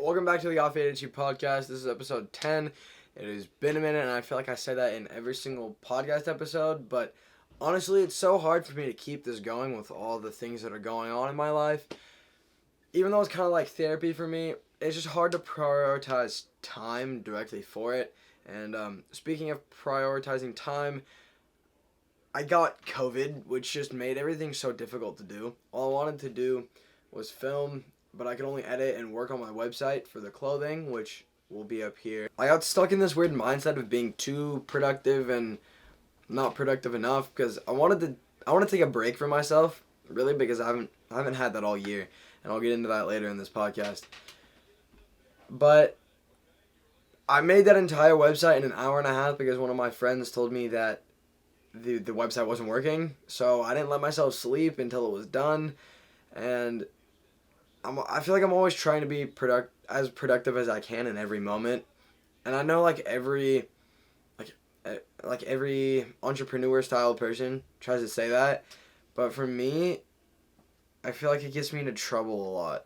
Welcome back to the Off ADHD Podcast. This is episode 10. It has been a minute, and I feel like I say that in every single podcast episode, but honestly, it's so hard for me to keep this going with all the things that are going on in my life. Even though it's kind of like therapy for me, it's just hard to prioritize time directly for it. And speaking of prioritizing time, I got COVID, which just made everything so difficult to do. All I wanted to do was film, but I could only edit and work on my website for the clothing, which will be up here. I got stuck in this weird mindset of being too productive and not productive enough because I want to take a break for myself, really, because I haven't had that all year, and I'll get into that later in this podcast. But I made that entire website in an hour and a half because one of my friends told me that the website wasn't working, so I didn't let myself sleep until it was done, and I feel like I'm always trying to be as productive as I can in every moment, and I know every entrepreneur style person tries to say that, but for me, I feel like it gets me into trouble a lot,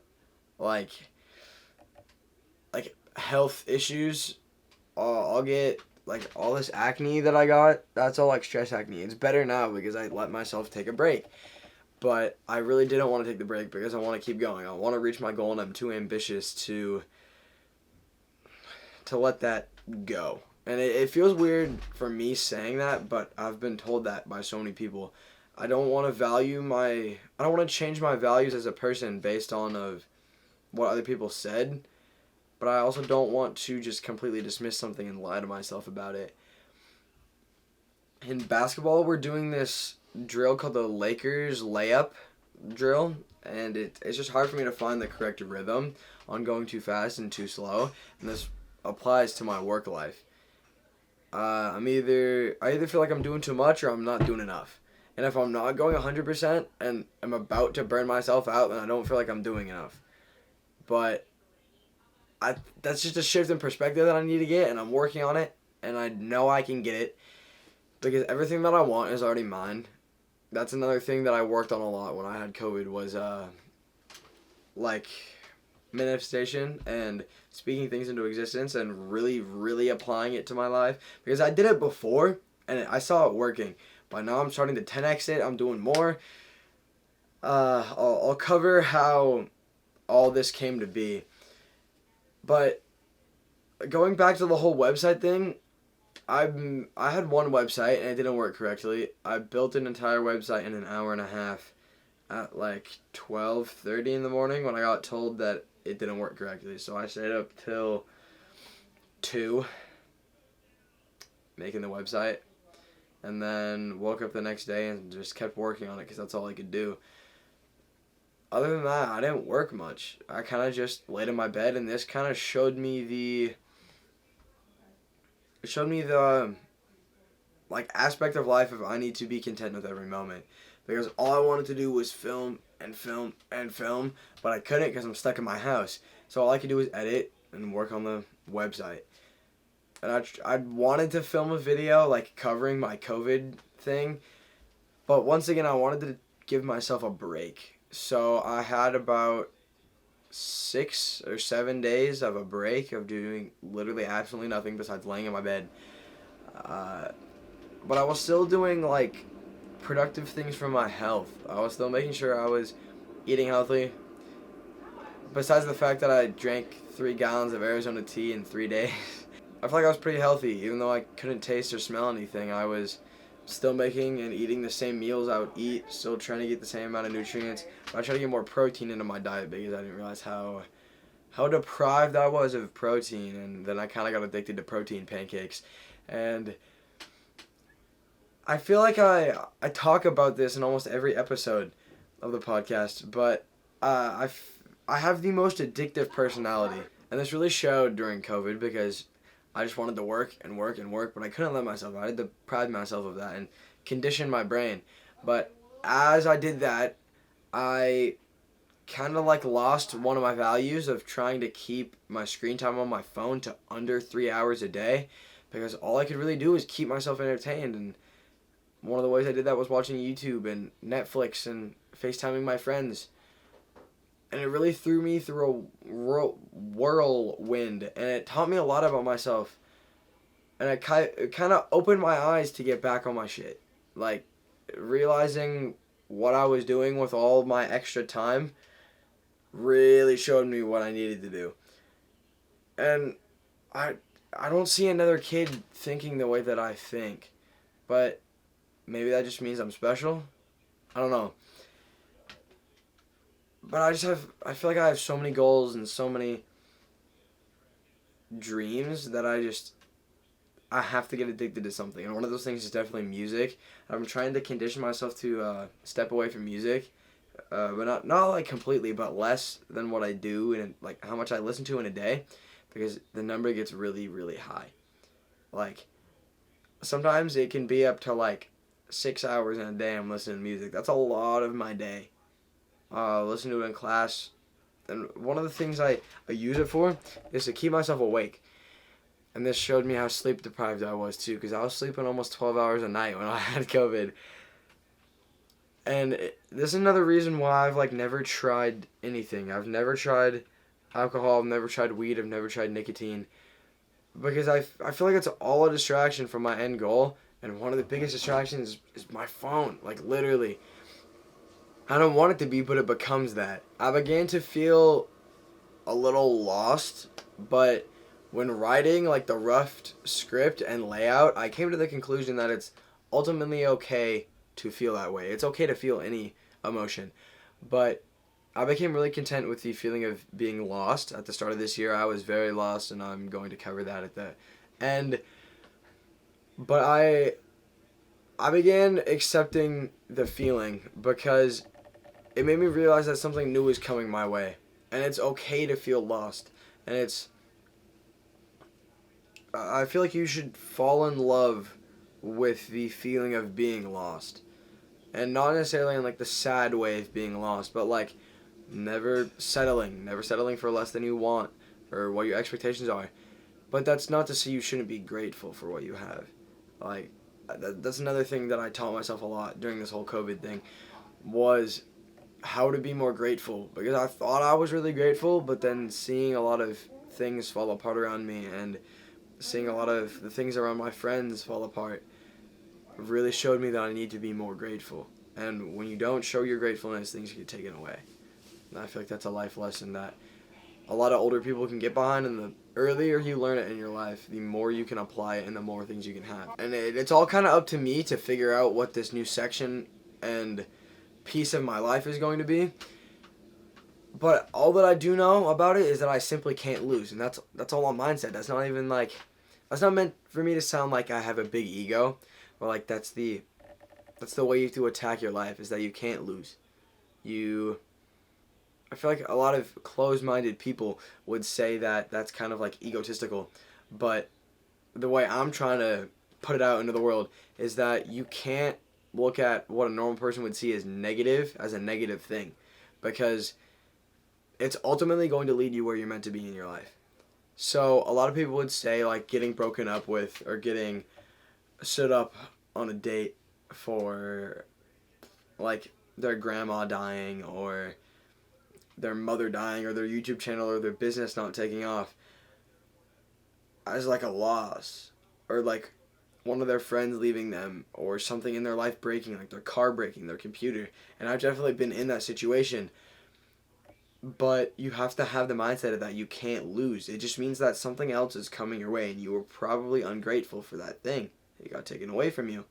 like health issues. I'll get all this acne that I got. That's all stress acne. It's better now because I let myself take a break. But I really didn't want to take the break because I want to keep going. I want to reach my goal, and I'm too ambitious to let that go. And it feels weird for me saying that, but I've been told that by so many people. I don't want to change my values as a person based on of what other people said, but I also don't want to just completely dismiss something and lie to myself about it. In basketball, we're doing this drill called the Lakers layup drill, and it's just hard for me to find the correct rhythm on going too fast and too slow, and this applies to my work life. I either feel like I'm doing too much or I'm not doing enough, and if I'm not going 100% and I'm about to burn myself out, then I don't feel like I'm doing enough. But that's just a shift in perspective that I need to get, and I'm working on it, and I know I can get it because everything that I want is already mine. That's another thing that I worked on a lot when I had COVID was manifestation and speaking things into existence and really, really applying it to my life, because I did it before and I saw it working, but now I'm starting to 10x it. I'm doing more. I'll cover how all this came to be, but going back to the whole website thing, I had one website and it didn't work correctly. I built an entire website in an hour and a half at 12:30 in the morning when I got told that it didn't work correctly. So I stayed up till 2 making the website, and then woke up the next day and just kept working on it because that's all I could do. Other than that, I didn't work much. I kind of just laid in my bed, and this kind of showed me the aspect of life of I need to be content with every moment, because all I wanted to do was film and film and film, but I couldn't because I'm stuck in my house. So all I could do was edit and work on the website. And I wanted to film a video covering my COVID thing, but once again I wanted to give myself a break. So I had about 6 or 7 days of a break of doing literally absolutely nothing besides laying in my bed. But I was still doing productive things for my health. I was still making sure I was eating healthy. Besides the fact that I drank 3 gallons of Arizona tea in 3 days, I feel like I was pretty healthy. Even though I couldn't taste or smell anything, I was still making and eating the same meals I would eat, still trying to get the same amount of nutrients. But I tried to get more protein into my diet because I didn't realize how deprived I was of protein, and then I kind of got addicted to protein pancakes. And I feel like I talk about this in almost every episode of the podcast, but I have the most addictive personality, and this really showed during COVID because I just wanted to work and work and work, but I couldn't let myself. I had to deprive myself of that and condition my brain. But as I did that, I kind of lost one of my values of trying to keep my screen time on my phone to under 3 hours a day, because all I could really do was keep myself entertained. And one of the ways I did that was watching YouTube and Netflix and FaceTiming my friends. and it really threw me through a whirlwind, and it taught me a lot about myself, and it kind of opened my eyes to get back on my shit. Like, realizing what I was doing with all my extra time really showed me what I needed to do. And I don't see another kid thinking the way that I think, but maybe that just means I'm special. I don't know. But I feel like I have so many goals and so many dreams that I have to get addicted to something. And one of those things is definitely music. I'm trying to condition myself to step away from music, but not like completely, but less than what I do and like how much I listen to in a day, because the number gets really, really high. Like, sometimes it can be up to like 6 hours in a day I'm listening to music. That's a lot of my day. Listen to it in class. And one of the things I use it for is to keep myself awake. And this showed me how sleep deprived I was too, because I was sleeping almost 12 hours a night when I had COVID. And this is another reason why I've like never tried anything. I've never tried alcohol, I've never tried weed, I've never tried nicotine. Because I feel like it's all a distraction from my end goal. And one of the biggest distractions is my phone. Like, literally. I don't want it to be, but it becomes that. I began to feel a little lost, but when writing like the rough script and layout, I came to the conclusion that it's ultimately okay to feel that way. It's okay to feel any emotion. But I became really content with the feeling of being lost. At the start of this year, I was very lost, and I'm going to cover that at the end. But I began accepting the feeling because it made me realize that something new is coming my way. And it's okay to feel lost. And I feel like you should fall in love with the feeling of being lost. And not necessarily in like the sad way of being lost, but like never settling for less than you want or what your expectations are. But that's not to say you shouldn't be grateful for what you have. Like, that's another thing that I taught myself a lot during this whole COVID thing, was how to be more grateful. Because I thought I was really grateful, but then seeing a lot of things fall apart around me and seeing a lot of the things around my friends fall apart really showed me that I need to be more grateful. And when you don't show your gratefulness, things get taken away. And I feel like that's a life lesson that a lot of older people can get behind, and the earlier you learn it in your life, the more you can apply it and the more things you can have. And it's all kind of up to me to figure out what this new section and piece of my life is going to be. But all that I do know about it is that I simply can't lose, and that's all on mindset. That's not even like, that's not meant for me to sound like I have a big ego, or like that's the way you have to attack your life, is that you can't lose. I feel like a lot of closed-minded people would say that that's kind of like egotistical, but the way I'm trying to put it out into the world is that you can't look at what a normal person would see as negative as a negative thing, because it's ultimately going to lead you where you're meant to be in your life. So a lot of people would say like getting broken up with or getting stood up on a date for like their grandma dying or their mother dying or their YouTube channel or their business not taking off as like a loss, or like one of their friends leaving them, or something in their life breaking, like their car breaking, their computer. And I've definitely been in that situation. But you have to have the mindset of that you can't lose. It just means that something else is coming your way, and you were probably ungrateful for that thing. It got taken away from you.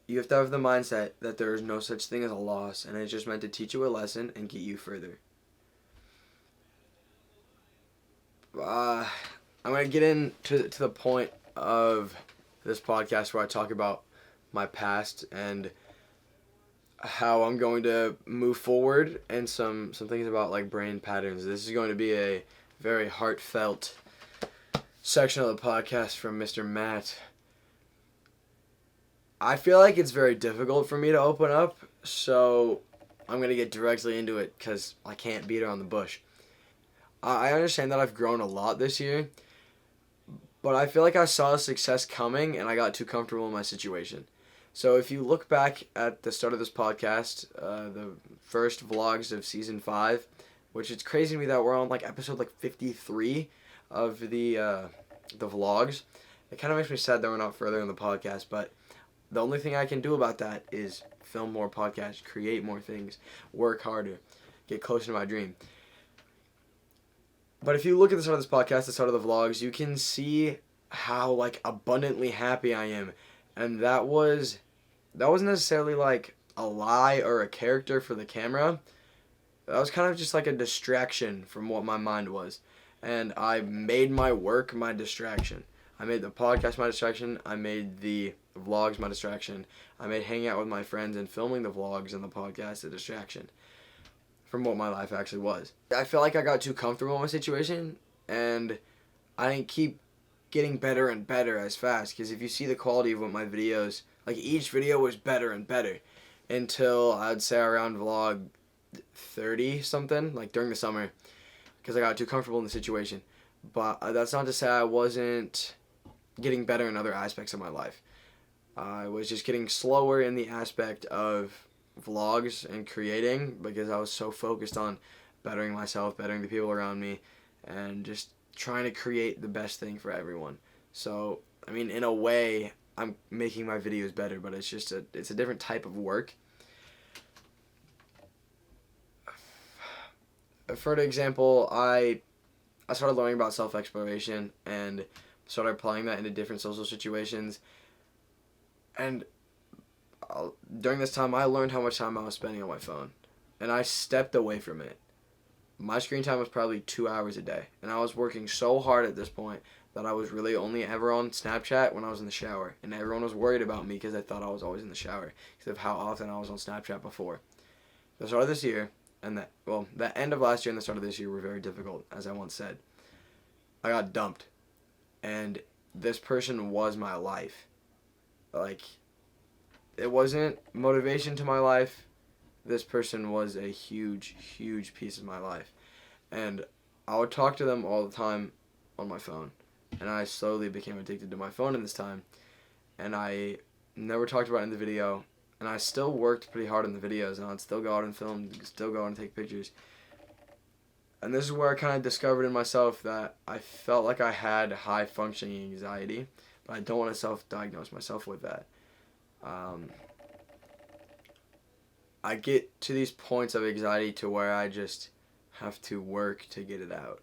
You have to have the mindset that there is no such thing as a loss, and it's just meant to teach you a lesson and get you further. I'm going to get into the point of this podcast where I talk about my past and how I'm going to move forward, and some things about like brain patterns. This is going to be a very heartfelt section of the podcast from Mr. Matt. I feel like it's very difficult for me to open up, so I'm going to get directly into it because I can't beat around the bush. I understand that I've grown a lot this year, but I feel like I saw success coming and I got too comfortable in my situation. So if you look back at the start of this podcast, the first vlogs of season 5, which it's crazy to me that we're on like episode like 53 of the vlogs. It kind of makes me sad that we're not further in the podcast, but the only thing I can do about that is film more podcasts, create more things, work harder, get closer to my dream. But if you look at the start of this podcast, the start of the vlogs, you can see how like abundantly happy I am. And that wasn't necessarily like a lie or a character for the camera. That was kind of just like a distraction from what my mind was. And I made my work my distraction. I made the podcast my distraction. I made the vlogs my distraction. I made hanging out with my friends and filming the vlogs and the podcast a distraction from what my life actually was. I felt like I got too comfortable in my situation, and I didn't keep getting better and better as fast, because if you see the quality of what my videos, like each video was better and better until I'd say around vlog 30 something, like during the summer, because I got too comfortable in the situation. But that's not to say I wasn't getting better in other aspects of my life. I was just getting slower in the aspect of vlogs and creating, because I was so focused on bettering myself, bettering the people around me, and just trying to create the best thing for everyone. So, I mean, in a way, I'm making my videos better, but it's just it's a different type of work. For example, I started learning about self-exploration and started applying that into different social situations. And during this time, I learned how much time I was spending on my phone. And I stepped away from it. My screen time was probably 2 hours a day. And I was working so hard at this point that I was really only ever on Snapchat when I was in the shower. And everyone was worried about me because they thought I was always in the shower because of how often I was on Snapchat before. The start of this year, and the end of last year and the start of this year were very difficult, as I once said. I got dumped. And this person was my life. Like, it wasn't motivation to my life. This person was a huge, huge piece of my life. And I would talk to them all the time on my phone. And I slowly became addicted to my phone in this time. And I never talked about it in the video. And I still worked pretty hard on the videos. And I'd still go out and film, still go out and take pictures. And this is where I kind of discovered in myself that I felt like I had high-functioning anxiety. But I don't want to self-diagnose myself with that. I get to these points of anxiety to where I just have to work to get it out.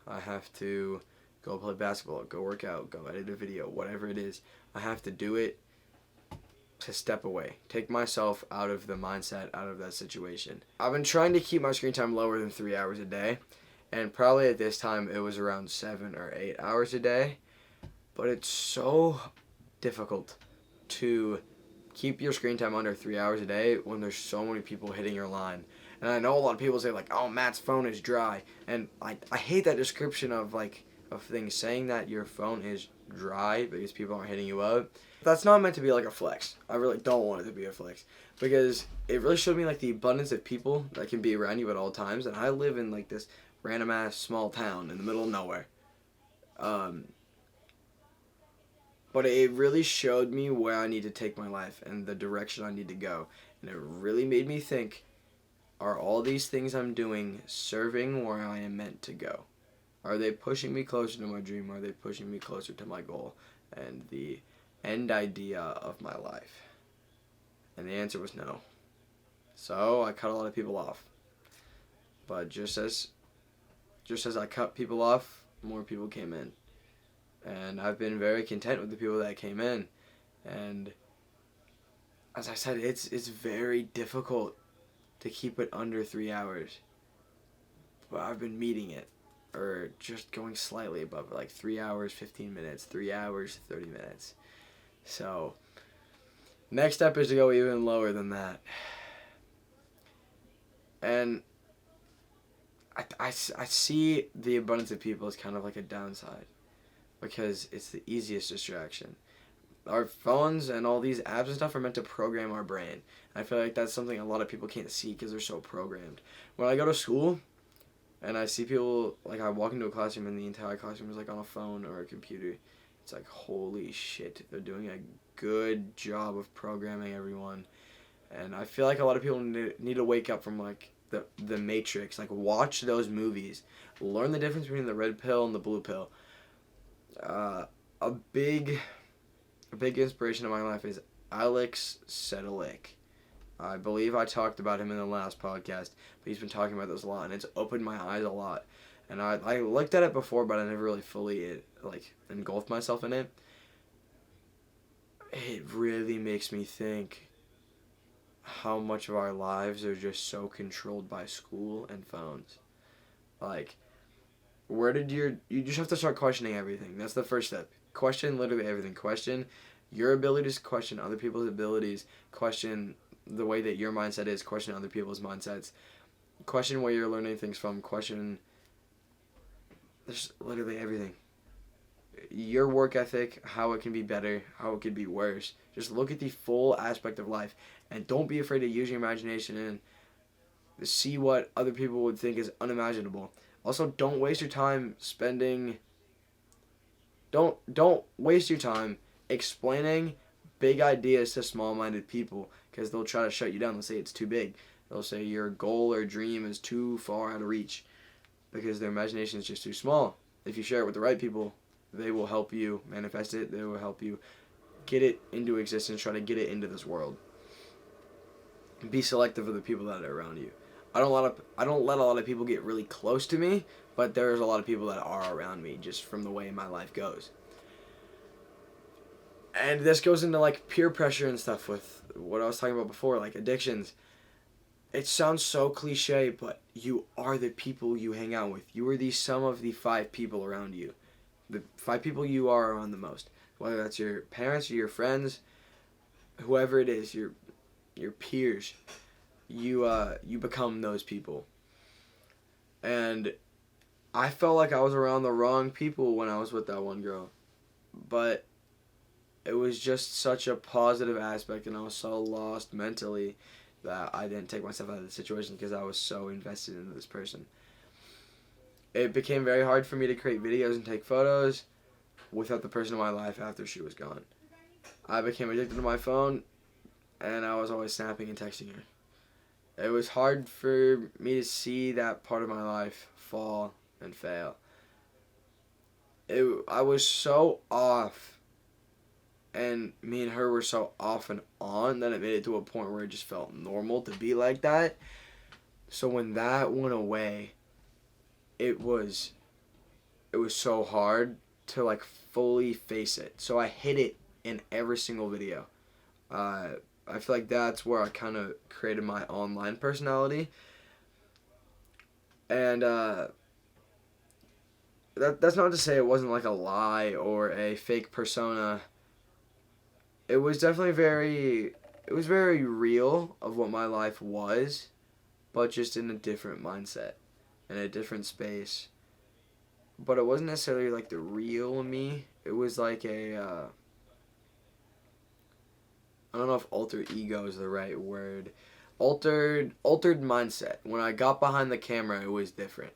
I have to go play basketball, go work out, go edit a video, whatever it is. I have to do it to step away, take myself out of the mindset, out of that situation. I've been trying to keep my screen time lower than 3 hours a day, and probably at this time it was around 7 or 8 hours a day, but it's so difficult to keep your screen time under 3 hours a day when there's so many people hitting your line. And I know a lot of people say like, oh, Matt's phone is dry, and I hate that description of things, saying that your phone is dry because people aren't hitting you up. That's not meant to be like a flex. I really don't want it to be a flex, because it really showed me like the abundance of people that can be around you at all times. And I live in like this random ass small town in the middle of nowhere. But it really showed me where I need to take my life and the direction I need to go. And it really made me think, are all these things I'm doing serving where I am meant to go? Are they pushing me closer to my dream? Are they pushing me closer to my goal and the end idea of my life? And the answer was no. So I cut a lot of people off. But just as I cut people off, more people came in. And I've been very content with the people that came in. And as I said, it's very difficult to keep it under 3 hours. But I've been meeting it, or just going slightly above, like 3 hours, 15 minutes, 3 hours, 30 minutes. So, next step is to go even lower than that. And I see the abundance of people as kind of like a downside, because it's the easiest distraction. Our phones and all these apps and stuff are meant to program our brain. And I feel like that's something a lot of people can't see because they're so programmed. When I go to school and I see people, like I walk into a classroom and the entire classroom is like on a phone or a computer, it's like, holy shit, they're doing a good job of programming everyone. And I feel like a lot of people need to wake up from like the Matrix. Like, watch those movies, learn the difference between the red pill and the blue pill. A big inspiration of my life is Alex Sedalik. I believe I talked about him in the last podcast, but he's been talking about this a lot, and it's opened my eyes a lot. And I looked at it before, but I never really fully engulfed myself in it. It really makes me think how much of our lives are just so controlled by school and phones. Like, where did you just have to start questioning everything. That's the first step. Question literally everything. Question your abilities, question other people's abilities, question the way that your mindset is, question other people's mindsets, question where you're learning things from, question there's literally everything. Your work ethic, how it can be better, how it could be worse. Just look at the full aspect of life, and don't be afraid to use your imagination and see what other people would think is unimaginable. Also, don't waste your time Don't waste your time explaining big ideas to small-minded people, because they'll try to shut you down. They'll say it's too big. They'll say your goal or dream is too far out of reach because their imagination is just too small. If you share it with the right people, they will help you manifest it. They will help you get it into existence, try to get it into this world. Be selective of the people that are around you. I don't let a lot of people get really close to me, but there's a lot of people that are around me just from the way my life goes. And this goes into like peer pressure and stuff with what I was talking about before, like addictions. It sounds so cliche, but you are the people you hang out with. You are the sum of the 5 people around you. The 5 people you are around the most. Whether that's your parents or your friends, whoever it is, your peers. You become those people. And I felt like I was around the wrong people when I was with that one girl. But it was just such a positive aspect, and I was so lost mentally that I didn't take myself out of the situation because I was so invested in this person. It became very hard for me to create videos and take photos without the person in my life after she was gone. I became addicted to my phone, and I was always snapping and texting her. It was hard for me to see that part of my life fall and fail. I was so off, and me and her were so off and on that it made it to a point where it just felt normal to be like that. So when that went away, it was so hard to like fully face it. So I hid it in every single video. I feel like that's where I kind of created my online personality. And that's not to say it wasn't like a lie or a fake persona. It was definitely very real of what my life was, but just in a different mindset, in a different space. But it wasn't necessarily like the real me. It was like I don't know if alter ego is the right word. Altered mindset. When I got behind the camera, it was different.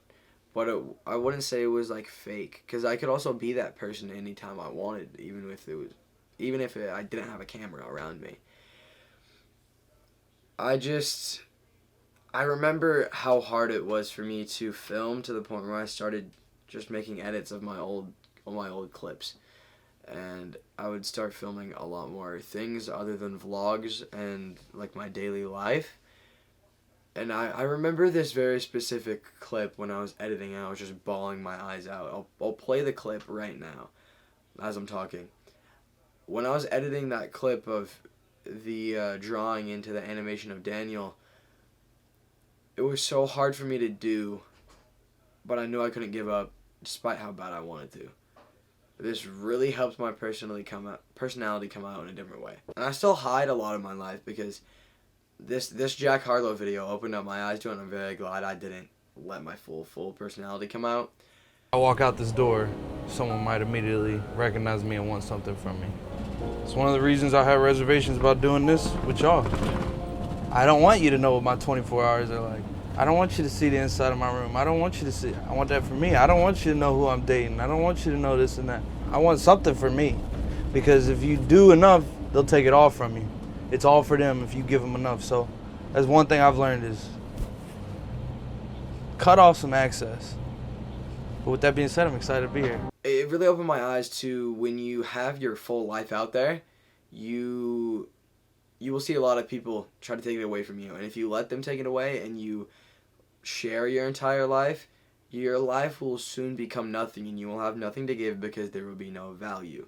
But I wouldn't say it was like fake, because I could also be that person anytime I wanted, even if I didn't have a camera around me. I remember how hard it was for me to film, to the point where I started just making edits of my old clips. And I would start filming a lot more things other than vlogs and like my daily life. And I remember this very specific clip when I was editing, and I was just bawling my eyes out. I'll play the clip right now as I'm talking. When I was editing that clip of the drawing into the animation of Daniel, it was so hard for me to do, but I knew I couldn't give up despite how bad I wanted to. This really helps my personality come out in a different way. And I still hide a lot of my life, because this Jack Harlow video opened up my eyes to it, and I'm very glad I didn't let my full personality come out. I walk out this door, someone might immediately recognize me and want something from me. It's one of the reasons I have reservations about doing this with y'all. I don't want you to know what my 24 hours are like. I don't want you to see the inside of my room. I don't want you to see. I want that for me. I don't want you to know who I'm dating. I don't want you to know this and that. I want something for me. Because if you do enough, they'll take it all from you. It's all for them if you give them enough. So that's one thing I've learned is cut off some access. But with that being said, I'm excited to be here. It really opened my eyes to when you have your full life out there, you will see a lot of people try to take it away from you. And if you let them take it away and you share your entire life, your life will soon become nothing and you will have nothing to give because there will be no value.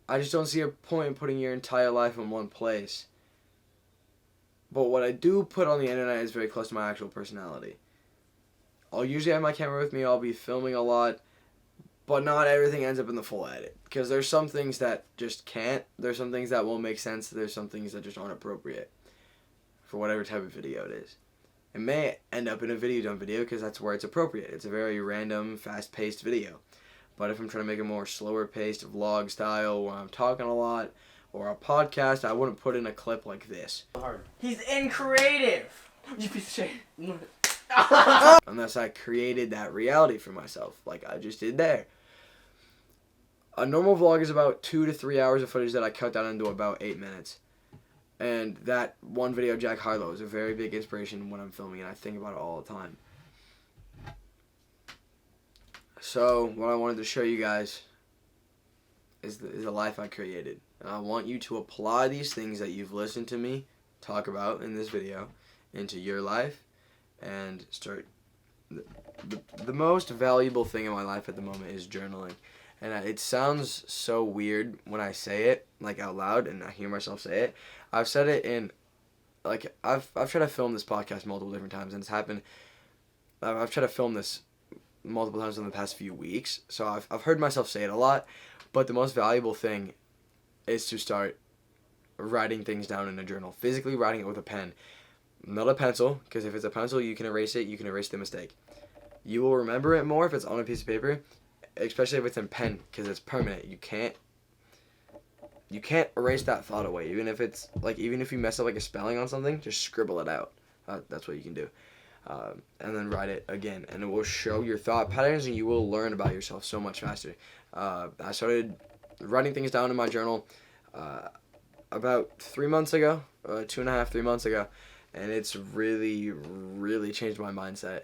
I just don't see a point in putting your entire life in one place. But what I do put on the internet is very close to my actual personality. I'll usually have my camera with me, I'll be filming a lot, but not everything ends up in the full edit. Because there's some things that just can't, there's some things that won't make sense, there's some things that just aren't appropriate for whatever type of video it is. It may end up in a video done video because that's where it's appropriate. It's a very random, fast-paced video. But if I'm trying to make a more slower-paced vlog style where I'm talking a lot, or a podcast, I wouldn't put in a clip like this. He's increative! You piece of shit. Unless I created that reality for myself, like I just did there. A normal vlog is about 2 to 3 hours of footage that I cut down into about 8 minutes. And that one video, Jack Harlow, is a very big inspiration when I'm filming, and I think about it all the time. So, what I wanted to show you guys is the life I created. And I want you to apply these things that you've listened to me talk about in this video into your life and start. The most valuable thing in my life at the moment is journaling. And it sounds so weird when I say it, like out loud, and I hear myself say it. I've said it in, like, I've tried to film this podcast multiple different times, and it's happened. I've tried to film this multiple times in the past few weeks, so I've heard myself say it a lot. But the most valuable thing is to start writing things down in a journal, physically writing it with a pen, not a pencil, because if it's a pencil, you can erase it, you can erase the mistake. You will remember it more if it's on a piece of paper, especially if it's in pen, because it's permanent. You can't erase that thought away, even if you mess up like a spelling on something, just scribble it out. That's what you can do. And then write it again, and it will show your thought patterns, and you will learn about yourself so much faster. I started writing things down in my journal about 3 months ago, 2.5, 3 months ago, and it's really, really changed my mindset.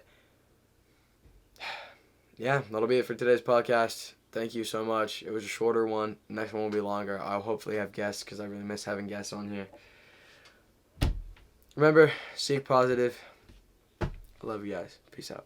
Yeah, that'll be it for today's podcast. Thank you so much. It was a shorter one. Next one will be longer. I'll hopefully have guests because I really miss having guests on here. Remember, seek positive. I love you guys. Peace out.